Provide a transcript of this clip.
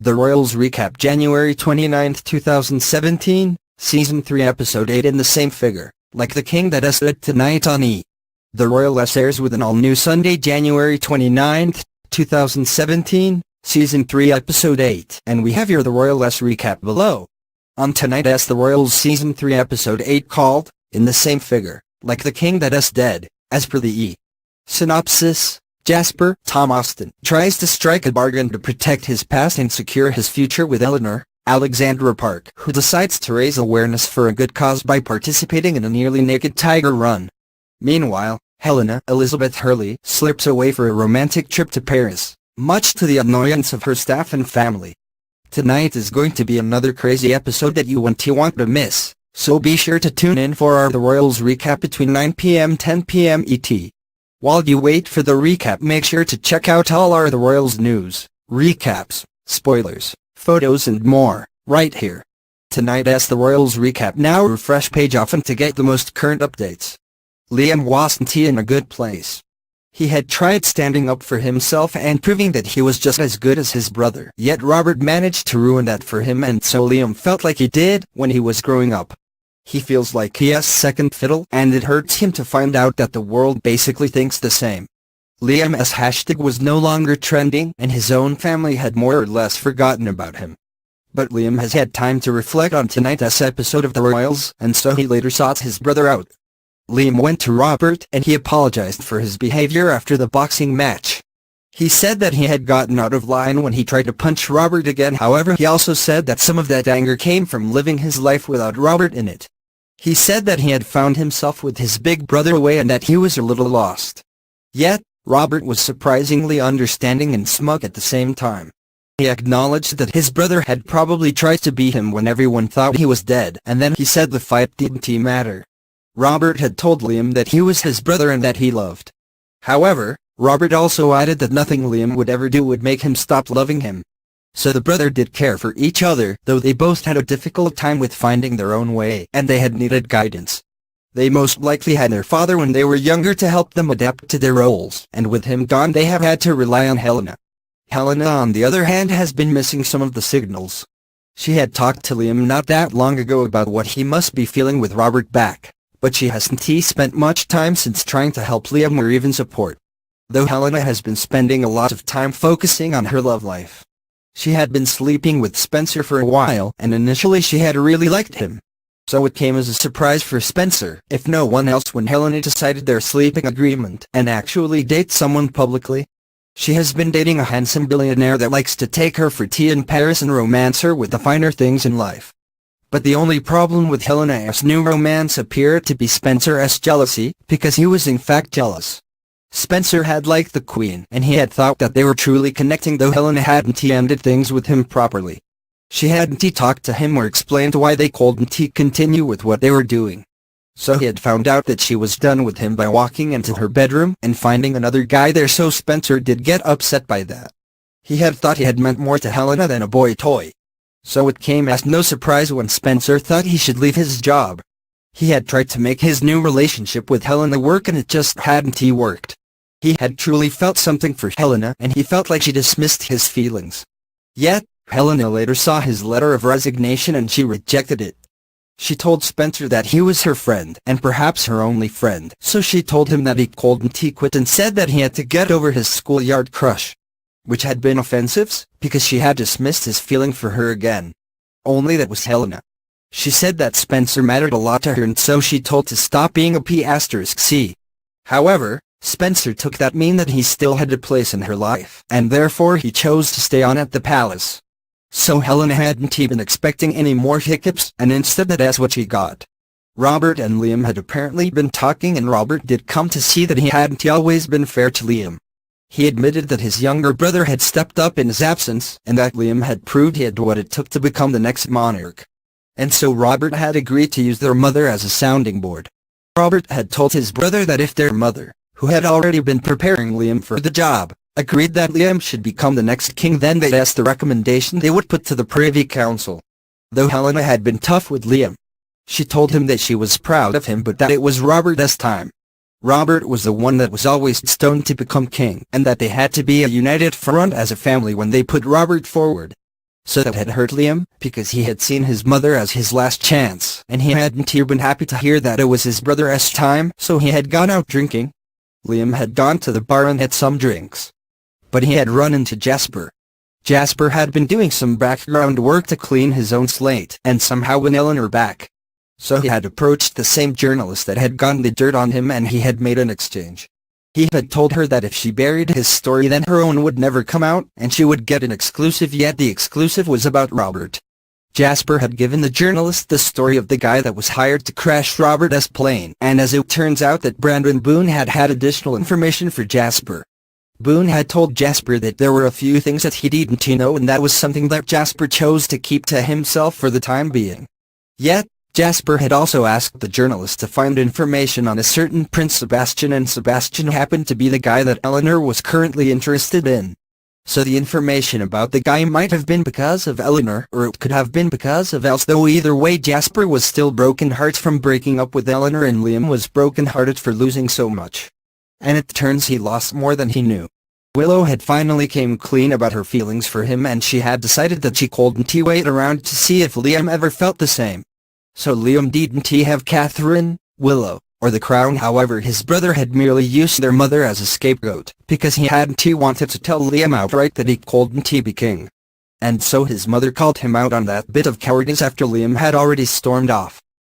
The Royals recap January 29, 2017, Season 3 Episode 8 in the same figure, like the king that stood tonight on E! The Royals airs with an all-new Sunday, January 29, 2017, Season 3 Episode 8, and we have your The Royals recap below. On tonight's The Royals Season 3 Episode 8 called, In the Same Figure, Like the King That's Dead, as per the E! Synopsis. Jasper, Tom Austin, tries to strike a bargain to protect his past and secure his future with Eleanor, Alexandra Park, who decides to raise awareness for a good cause by participating in a nearly naked tiger run. Meanwhile, Helena, Elizabeth Hurley, slips away for a romantic trip to Paris, much to the annoyance of her staff and family. Tonight is going to be another crazy episode that you won't to miss, so be sure to tune in for our The Royals recap between 9 p.m. 10 p.m. ET. While you wait for the recap, make sure to check out all our The Royals news, recaps, spoilers, photos and more, right here. Tonight's The Royals recap. Now refresh page often to get the most current updates. Liam wasn't in a good place. He had tried standing up for himself and proving that he was just as good as his brother. Yet Robert managed to ruin that for him, and so Liam felt like he did when he was growing up. He feels like he has second fiddle, and it hurts him to find out that the world basically thinks the same. Liam's hashtag was no longer trending, and his own family had more or less forgotten about him. But Liam has had time to reflect on tonight's episode of The Royals, and so he later sought his brother out. Liam went to Robert and he apologized for his behavior after the boxing match. He said that he had gotten out of line when he tried to punch Robert again. However, he also said that some of that anger came from living his life without Robert in it. He said that he had found himself with his big brother away and that he was a little lost. Yet, Robert was surprisingly understanding and smug at the same time. He acknowledged that his brother had probably tried to beat him when everyone thought he was dead, and then he said the fight didn't matter. Robert had told Liam that he was his brother and that he loved. However, Robert also added that nothing Liam would ever do would make him stop loving him. So the brother did care for each other, though they both had a difficult time with finding their own way, and they had needed guidance. They most likely had their father when they were younger to help them adapt to their roles, and with him gone they have had to rely on Helena. Helena, on the other hand, has been missing some of the signals. She had talked to Liam not that long ago about what he must be feeling with Robert back, but she hasn't spent much time since trying to help Liam or even support. Though Helena has been spending a lot of time focusing on her love life. She had been sleeping with Spencer for a while, and initially she had really liked him. So it came as a surprise for Spencer, if no one else, when Helena decided their sleeping agreement and actually date someone publicly. She has been dating a handsome billionaire that likes to take her for tea in Paris and romance her with the finer things in life. But the only problem with Helena's new romance appeared to be Spencer's jealousy, because he was in fact jealous. Spencer had liked the Queen, and he had thought that they were truly connecting, though Helena hadn't ended things with him properly. She hadn't talked to him or explained why they couldn't continue with what they were doing. So he had found out that she was done with him by walking into her bedroom and finding another guy there, so Spencer did get upset by that. He had thought he had meant more to Helena than a boy toy. So it came as no surprise when Spencer thought he should leave his job. He had tried to make his new relationship with Helena work, and it just hadn't worked. He had truly felt something for Helena, and he felt like she dismissed his feelings. Yet, Helena later saw his letter of resignation and she rejected it. She told Spencer that he was her friend, and perhaps her only friend, so she told him that he couldn't quit and said that he had to get over his schoolyard crush. Which had been offensive, because she had dismissed his feeling for her again. Only that was Helena. She said that Spencer mattered a lot to her, and so she told to stop being a P***C. However, Spencer took that mean that he still had a place in her life, and therefore he chose to stay on at the palace. So Helena hadn't been expecting any more hiccups, and instead that's what she got. Robert and Liam had apparently been talking, and Robert did come to see that he hadn't always been fair to Liam. He admitted that his younger brother had stepped up in his absence, and that Liam had proved he had what it took to become the next monarch. And so Robert had agreed to use their mother as a sounding board. Robert had told his brother that if their mother, who had already been preparing Liam for the job, agreed that Liam should become the next king, then they'd ask the recommendation they would put to the Privy Council. Though Helena had been tough with Liam. She told him that she was proud of him, but that it was Robert's time. Robert was the one that was always stoned to become king, and that they had to be a united front as a family when they put Robert forward. So that had hurt Liam, because he had seen his mother as his last chance, and he hadn't been happy to hear that it was his brother's time, so he had gone out drinking. Liam had gone to the bar and had some drinks. But he had run into Jasper. Jasper had been doing some background work to clean his own slate, and somehow win Eleanor back. So he had approached the same journalist that had gotten the dirt on him, and he had made an exchange. He had told her that if she buried his story then her own would never come out, and she would get an exclusive, yet the exclusive was about Robert. Jasper had given the journalist the story of the guy that was hired to crash Robert's plane, and as it turns out that Brandon Boone had additional information for Jasper. Boone had told Jasper that there were a few things that he didn't know, and that was something that Jasper chose to keep to himself for the time being. Yet, Jasper had also asked the journalist to find information on a certain Prince Sebastian, and Sebastian happened to be the guy that Eleanor was currently interested in. So the information about the guy might have been because of Eleanor, or it could have been because of else, though either way Jasper was still broken-hearted from breaking up with Eleanor, and Liam was broken-hearted for losing so much. And it turns he lost more than he knew. Willow had finally came clean about her feelings for him, and she had decided that she couldn't wait around to see if Liam ever felt the same. So Liam didn't have Catherine, Willow, or the crown. However, his brother had merely used their mother as a scapegoat, because he hadn't wanted to tell Liam outright that he couldn't be king. And so his mother called him out on that bit of cowardice after Liam had already stormed off.